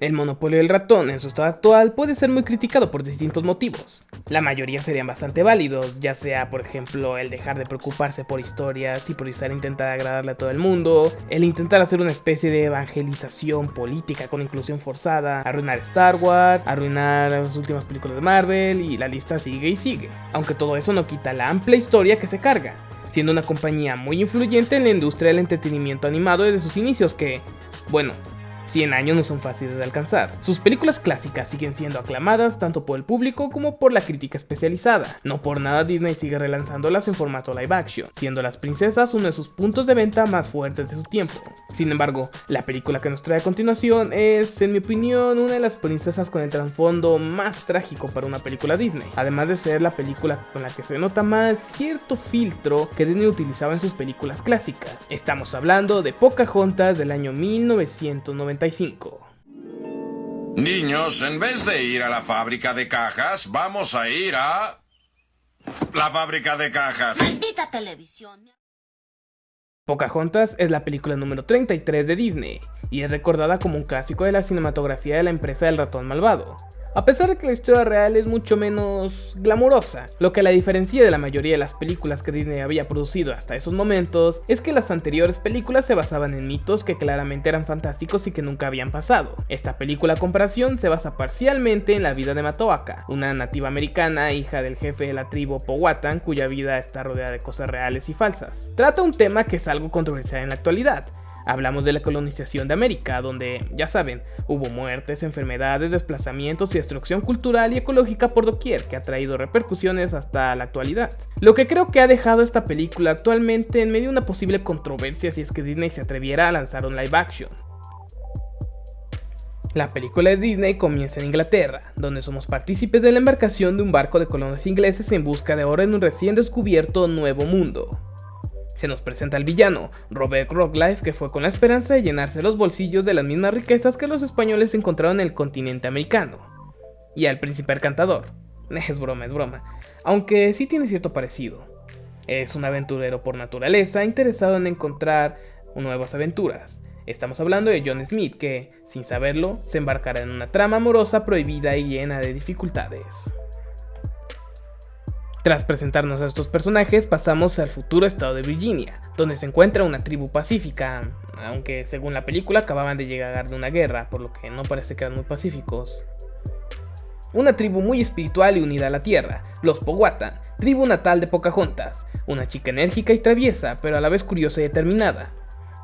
El monopolio del ratón en su estado actual puede ser muy criticado por distintos motivos. La mayoría serían bastante válidos, ya sea por ejemplo el dejar de preocuparse por historias y priorizar intentar agradarle a todo el mundo, el intentar hacer una especie de evangelización política con inclusión forzada, arruinar Star Wars, arruinar las últimas películas de Marvel y la lista sigue y sigue. Aunque todo eso no quita la amplia historia que se carga, siendo una compañía muy influyente en la industria del entretenimiento animado desde sus inicios que, bueno, 100 años no son fáciles de alcanzar. Sus películas clásicas siguen siendo aclamadas tanto por el público como por la crítica especializada. No por nada Disney sigue relanzándolas en formato live action, siendo las princesas uno de sus puntos de venta más fuertes de su tiempo. Sin embargo, la película que nos trae a continuación es, en mi opinión, una de las princesas con el trasfondo más trágico para una película Disney, además de ser la película con la que se nota más cierto filtro que Disney utilizaba en sus películas clásicas. Estamos hablando de Pocahontas del año 1995. Niños, en vez de ir a la fábrica de cajas, vamos a ir a... la fábrica de cajas. ¡Maldita televisión! Pocahontas es la película número 33 de Disney, y es recordada como un clásico de la cinematografía de la empresa del ratón malvado. A pesar de que la historia real es mucho menos glamurosa, lo que la diferencia de la mayoría de las películas que Disney había producido hasta esos momentos es que las anteriores películas se basaban en mitos que claramente eran fantásticos y que nunca habían pasado. Esta película a comparación se basa parcialmente en la vida de Matoaka, una nativa americana, hija del jefe de la tribu Powhatan, cuya vida está rodeada de cosas reales y falsas. Trata un tema que es algo controversial en la actualidad. Hablamos de la colonización de América, donde, ya saben, hubo muertes, enfermedades, desplazamientos y destrucción cultural y ecológica por doquier, que ha traído repercusiones hasta la actualidad. Lo que creo que ha dejado esta película actualmente en medio de una posible controversia si es que Disney se atreviera a lanzar un live action. La película de Disney comienza en Inglaterra, donde somos partícipes de la embarcación de un barco de colonos ingleses en busca de oro en un recién descubierto nuevo mundo. Se nos presenta al villano, Robert Rocklife, que fue con la esperanza de llenarse los bolsillos de las mismas riquezas que los españoles encontraron en el continente americano. Y al príncipe encantador. Es broma, aunque sí tiene cierto parecido. Es un aventurero por naturaleza, interesado en encontrar nuevas aventuras. Estamos hablando de John Smith, que, sin saberlo, se embarcará en una trama amorosa prohibida y llena de dificultades. Tras presentarnos a estos personajes, pasamos al futuro estado de Virginia, donde se encuentra una tribu pacífica, aunque según la película acababan de llegar de una guerra, por lo que no parece que eran muy pacíficos. Una tribu muy espiritual y unida a la tierra, los Powhatan, tribu natal de Pocahontas, una chica enérgica y traviesa, pero a la vez curiosa y determinada.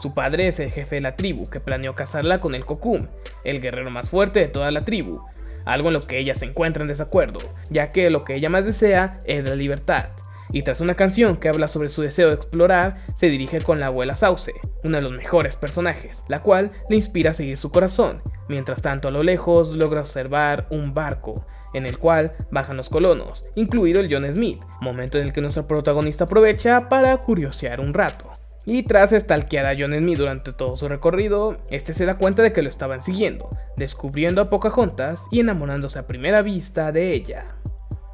Su padre es el jefe de la tribu, que planeó casarla con el Kokum, el guerrero más fuerte de toda la tribu, algo en lo que ella se encuentra en desacuerdo, ya que lo que ella más desea es la libertad. Y tras una canción que habla sobre su deseo de explorar, se dirige con la abuela Sauce, uno de los mejores personajes, la cual le inspira a seguir su corazón. Mientras tanto, a lo lejos logra observar un barco, en el cual bajan los colonos, incluido el John Smith, momento en el que nuestro protagonista aprovecha para curiosear un rato. Y tras stalkear a John Smith durante todo su recorrido, este se da cuenta de que lo estaban siguiendo, descubriendo a Pocahontas y enamorándose a primera vista de ella.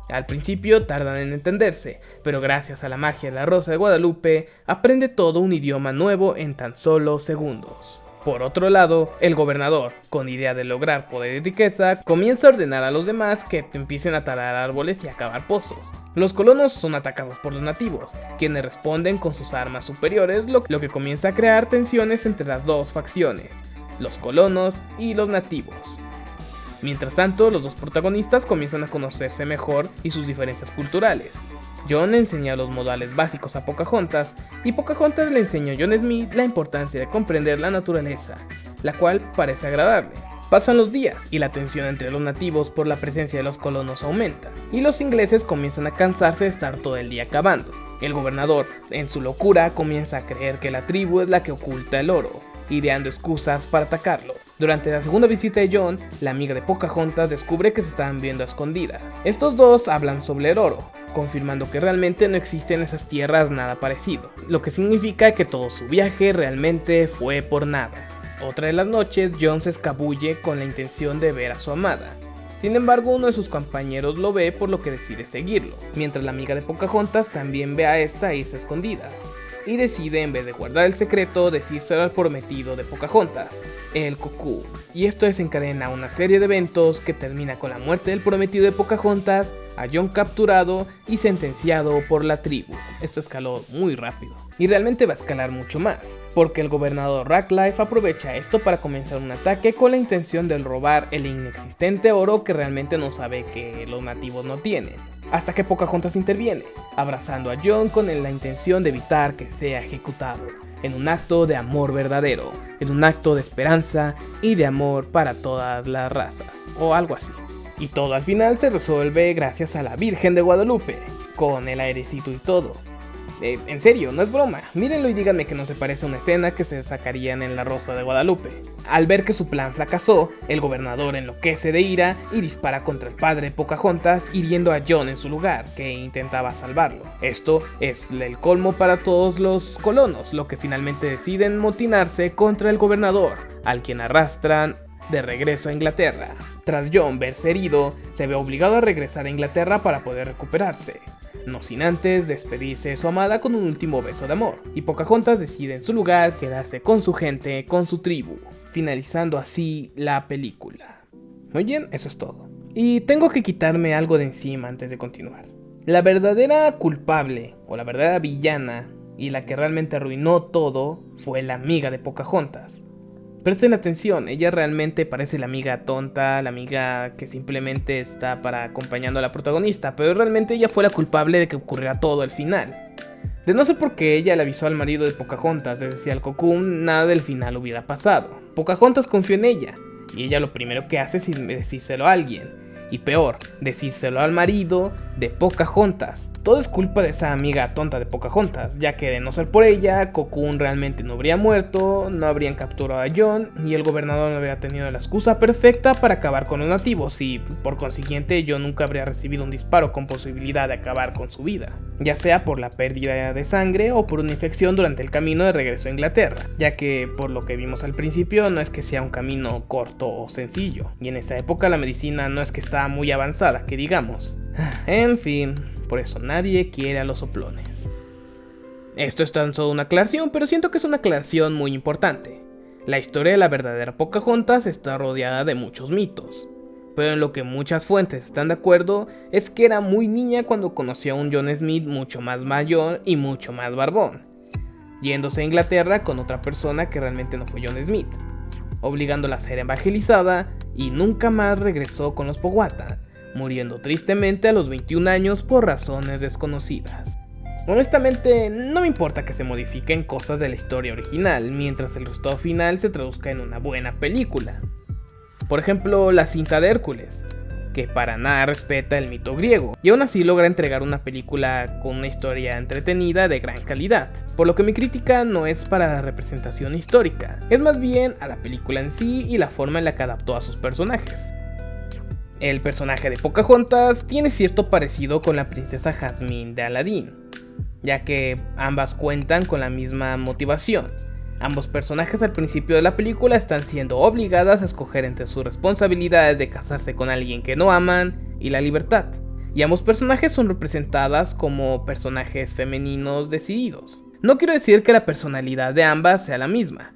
Al principio tardan en entenderse, pero gracias a la magia de la Rosa de Guadalupe, aprende todo un idioma nuevo en tan solo segundos. Por otro lado, el gobernador, con idea de lograr poder y riqueza, comienza a ordenar a los demás que empiecen a talar árboles y a cavar pozos. Los colonos son atacados por los nativos, quienes responden con sus armas superiores, lo que comienza a crear tensiones entre las dos facciones, los colonos y los nativos. Mientras tanto, los dos protagonistas comienzan a conocerse mejor y sus diferencias culturales. John le enseña los modales básicos a Pocahontas, y Pocahontas le enseña a John Smith la importancia de comprender la naturaleza, la cual parece agradarle. Pasan los días, y la tensión entre los nativos por la presencia de los colonos aumenta, y los ingleses comienzan a cansarse de estar todo el día cavando. El gobernador, en su locura, comienza a creer que la tribu es la que oculta el oro, ideando excusas para atacarlo. Durante la segunda visita de John, la amiga de Pocahontas descubre que se estaban viendo a escondidas. Estos dos hablan sobre el oro, confirmando que realmente no existe en esas tierras nada parecido, lo que significa que todo su viaje realmente fue por nada. Otra de las noches, John se escabulle con la intención de ver a su amada. Sin embargo, uno de sus compañeros lo ve, por lo que decide seguirlo, mientras la amiga de Pocahontas también ve a esta irse a escondidas. y decide, en vez de guardar el secreto, decírselo al prometido de Pocahontas, el Cocoon. Y esto desencadena una serie de eventos que termina con la muerte del prometido de Pocahontas, a John capturado y sentenciado por la tribu. Esto escaló muy rápido. Y realmente va a escalar mucho más, porque el gobernador Ratcliffe aprovecha esto para comenzar un ataque con la intención de robar el inexistente oro que realmente no sabe que los nativos no tienen. Hasta que Pocahontas interviene, abrazando a John con la intención de evitar que sea ejecutado, en un acto de amor verdadero, en un acto de esperanza y de amor para todas las razas, o algo así. Y todo al final se resuelve gracias a la Virgen de Guadalupe, con el airecito y todo. En serio, no es broma, mírenlo y díganme que no se parece a una escena que se sacarían en La Rosa de Guadalupe. Al ver que su plan fracasó, el gobernador enloquece de ira y dispara contra el padre de Pocahontas, hiriendo a John en su lugar, que intentaba salvarlo. Esto es el colmo para todos los colonos, lo que finalmente deciden motinarse contra el gobernador, al quien arrastran de regreso a Inglaterra. Tras John verse herido, se ve obligado a regresar a Inglaterra para poder recuperarse, no sin antes despedirse de su amada con un último beso de amor, y Pocahontas decide en su lugar quedarse con su gente, con su tribu, finalizando así la película. Muy bien, eso es todo. Y tengo que quitarme algo de encima antes de continuar. La verdadera culpable, o la verdadera villana, y la que realmente arruinó todo, fue la amiga de Pocahontas. Presten atención, ella realmente parece la amiga tonta, la amiga que simplemente está acompañando a la protagonista, pero realmente ella fue la culpable de que ocurriera todo al final. De no ser porque ella le avisó al marido de Pocahontas, es decir, al Cocoon, nada del final hubiera pasado. Pocahontas confió en ella, y ella lo primero que hace es decírselo a alguien. Y peor, decírselo al marido de Pocahontas. Todo es culpa de esa amiga tonta de Pocahontas, ya que de no ser por ella, Cocoon realmente no habría muerto, no habrían capturado a John, y el gobernador no habría tenido la excusa perfecta para acabar con los nativos, y por consiguiente John nunca habría recibido un disparo con posibilidad de acabar con su vida, ya sea por la pérdida de sangre o por una infección durante el camino de regreso a Inglaterra, ya que por lo que vimos al principio no es que sea un camino corto o sencillo, y en esa época la medicina no es que estaba muy avanzada, que digamos. En fin, por eso nadie quiere a los soplones. Esto es tan solo una aclaración, pero siento que es una aclaración muy importante. La historia de la verdadera Pocahontas está rodeada de muchos mitos, pero en lo que muchas fuentes están de acuerdo es que era muy niña cuando conoció a un John Smith mucho más mayor y mucho más barbón, yéndose a Inglaterra con otra persona que realmente no fue John Smith, obligándola a ser evangelizada, y nunca más regresó con los Powhatan, muriendo tristemente a los 21 años por razones desconocidas. Honestamente, no me importa que se modifiquen cosas de la historia original, mientras el resultado final se traduzca en una buena película. Por ejemplo, la cinta de Hércules, que para nada respeta el mito griego, y aún así logra entregar una película con una historia entretenida de gran calidad, por lo que mi crítica no es para la representación histórica, es más bien a la película en sí y la forma en la que adaptó a sus personajes. El personaje de Pocahontas tiene cierto parecido con la princesa Jasmine de Aladdin, ya que ambas cuentan con la misma motivación. Ambos personajes al principio de la película están siendo obligadas a escoger entre sus responsabilidades de casarse con alguien que no aman y la libertad, y ambos personajes son representadas como personajes femeninos decididos. No quiero decir que la personalidad de ambas sea la misma,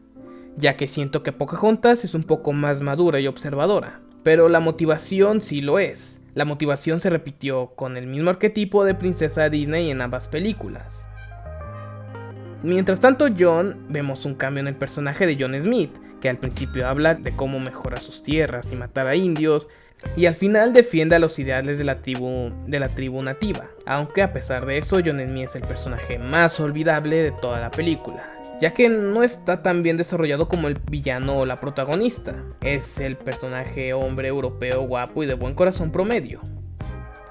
ya que siento que Pocahontas es un poco más madura y observadora, pero la motivación sí lo es. La motivación se repitió con el mismo arquetipo de princesa Disney en ambas películas. Mientras tanto, vemos un cambio en el personaje de John Smith, que al principio habla de cómo mejorar sus tierras y matar a indios, y al final defiende a los ideales de la tribu nativa, aunque a pesar de eso John Smith es el personaje más olvidable de toda la película, ya que no está tan bien desarrollado como el villano o la protagonista. Es el personaje hombre europeo guapo y de buen corazón promedio.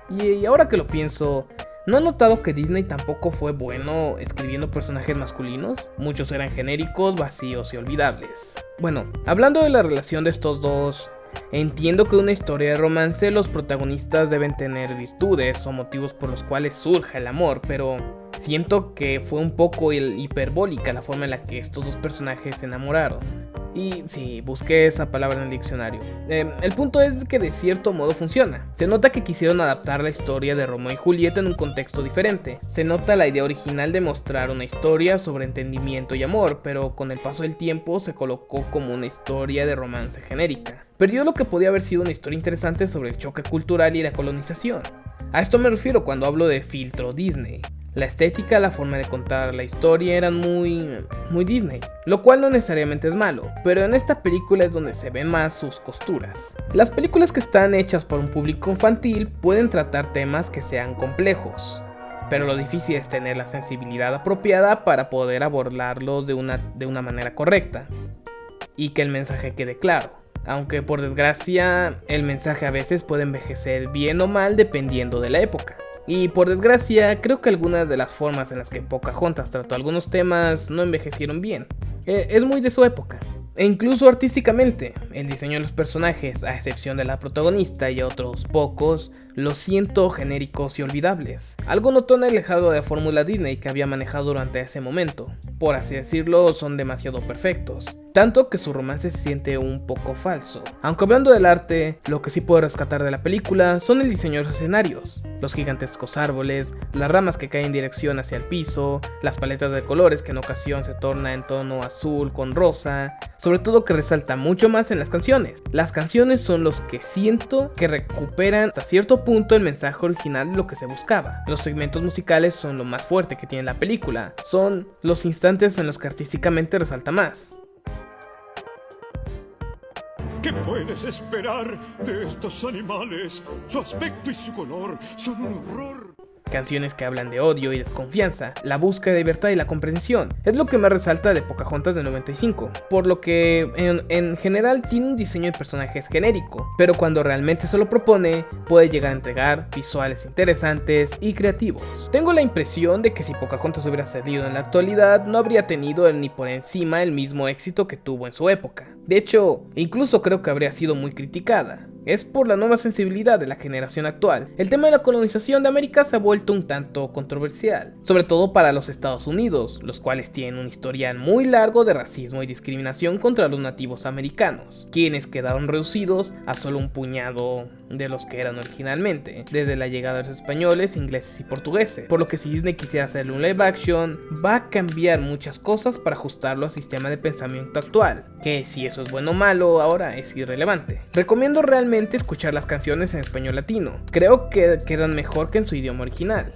Y ahora que lo pienso, ¿no han notado que Disney tampoco fue bueno escribiendo personajes masculinos? Muchos eran genéricos, vacíos y olvidables. Bueno, hablando de la relación de estos dos, entiendo que en una historia de romance los protagonistas deben tener virtudes o motivos por los cuales surja el amor, pero Siento que fue un poco hiperbólica la forma en la que estos dos personajes se enamoraron. Y sí, busqué esa palabra en el diccionario. El punto es que de cierto modo funciona. Se nota que quisieron adaptar la historia de Romeo y Julieta en un contexto diferente. Se nota la idea original de mostrar una historia sobre entendimiento y amor, pero con el paso del tiempo se colocó como una historia de romance genérica. Perdió lo que podía haber sido una historia interesante sobre el choque cultural y la colonización. A esto me refiero cuando hablo de filtro Disney. La estética, la forma de contar la historia eran muy Disney, lo cual no necesariamente es malo, pero en esta película es donde se ven más sus costuras. Las películas que están hechas por un público infantil pueden tratar temas que sean complejos, pero lo difícil es tener la sensibilidad apropiada para poder abordarlos de una manera correcta y que el mensaje quede claro. Aunque por desgracia el mensaje a veces puede envejecer bien o mal dependiendo de la época. Y por desgracia, creo que algunas de las formas en las que Pocahontas trató algunos temas no envejecieron bien. Es muy de su época. E incluso artísticamente, el diseño de los personajes, a excepción de la protagonista y otros pocos, los siento genéricos y olvidables. Algo no tan alejado de la fórmula Disney que había manejado durante ese momento. Por así decirlo, son demasiado perfectos. Tanto que su romance se siente un poco falso. Aunque hablando del arte, lo que sí puedo rescatar de la película son el diseño de los escenarios, los gigantescos árboles, las ramas que caen en dirección hacia el piso, las paletas de colores que en ocasión se torna en tono azul con rosa, sobre todo que resalta mucho más en las canciones. Las canciones son los que siento que recuperan hasta cierto punto el mensaje original de lo que se buscaba. Los segmentos musicales son lo más fuerte que tiene la película, son los instantes en los que artísticamente resalta más. ¿Qué puedes esperar de estos animales? Su aspecto y su color son un horror. Canciones que hablan de odio y desconfianza, la búsqueda de libertad y la comprensión, es lo que más resalta de Pocahontas del 95, por lo que en general tiene un diseño de personajes genérico, pero cuando realmente se lo propone, puede llegar a entregar visuales interesantes y creativos. Tengo la impresión de que si Pocahontas hubiera salido en la actualidad, no habría tenido ni por encima el mismo éxito que tuvo en su época. De hecho, incluso creo que habría sido muy criticada. Es por la nueva sensibilidad de la generación actual. El tema de la colonización de América se ha vuelto un tanto controversial, sobre todo para los Estados Unidos, los cuales tienen un historial muy largo de racismo y discriminación contra los nativos americanos, quienes quedaron reducidos a solo un puñado de los que eran originalmente, desde la llegada de los españoles, ingleses y portugueses, por lo que si Disney quisiera hacerle un live action, va a cambiar muchas cosas para ajustarlo al sistema de pensamiento actual, que si eso es bueno o malo ahora es irrelevante. Recomiendo realmente escuchar las canciones en español latino, creo que quedan mejor que en su idioma original.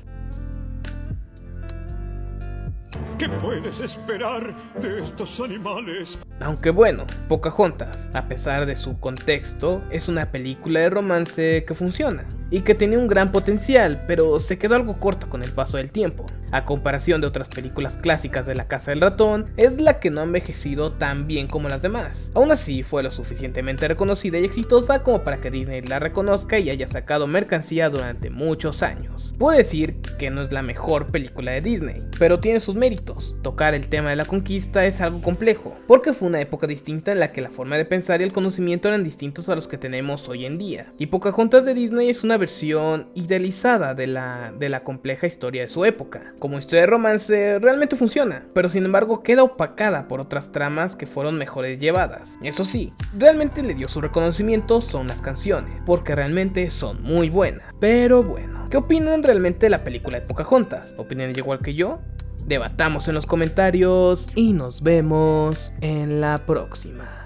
¿Qué puedes esperar de estos animales? Aunque bueno, Pocahontas, a pesar de su contexto, es una película de romance que funciona y que tenía un gran potencial, pero se quedó algo corto con el paso del tiempo. A comparación de otras películas clásicas de La Casa del Ratón, es la que no ha envejecido tan bien como las demás. Aún así, fue lo suficientemente reconocida y exitosa como para que Disney la reconozca y haya sacado mercancía durante muchos años. Puedo decir que no es la mejor película de Disney, pero tiene sus méritos. Tocar el tema de la conquista es algo complejo, porque fue una época distinta en la que la forma de pensar y el conocimiento eran distintos a los que tenemos hoy en día. Y Pocahontas de Disney es una versión idealizada de la compleja historia de su época. Como historia de romance realmente funciona, pero sin embargo queda opacada por otras tramas que fueron mejores llevadas. Eso sí, realmente le dio su reconocimiento son las canciones, porque realmente son muy buenas. Pero bueno, ¿qué opinan realmente de la película de Pocahontas? ¿Opinan igual que yo? Debatamos en los comentarios y nos vemos en la próxima.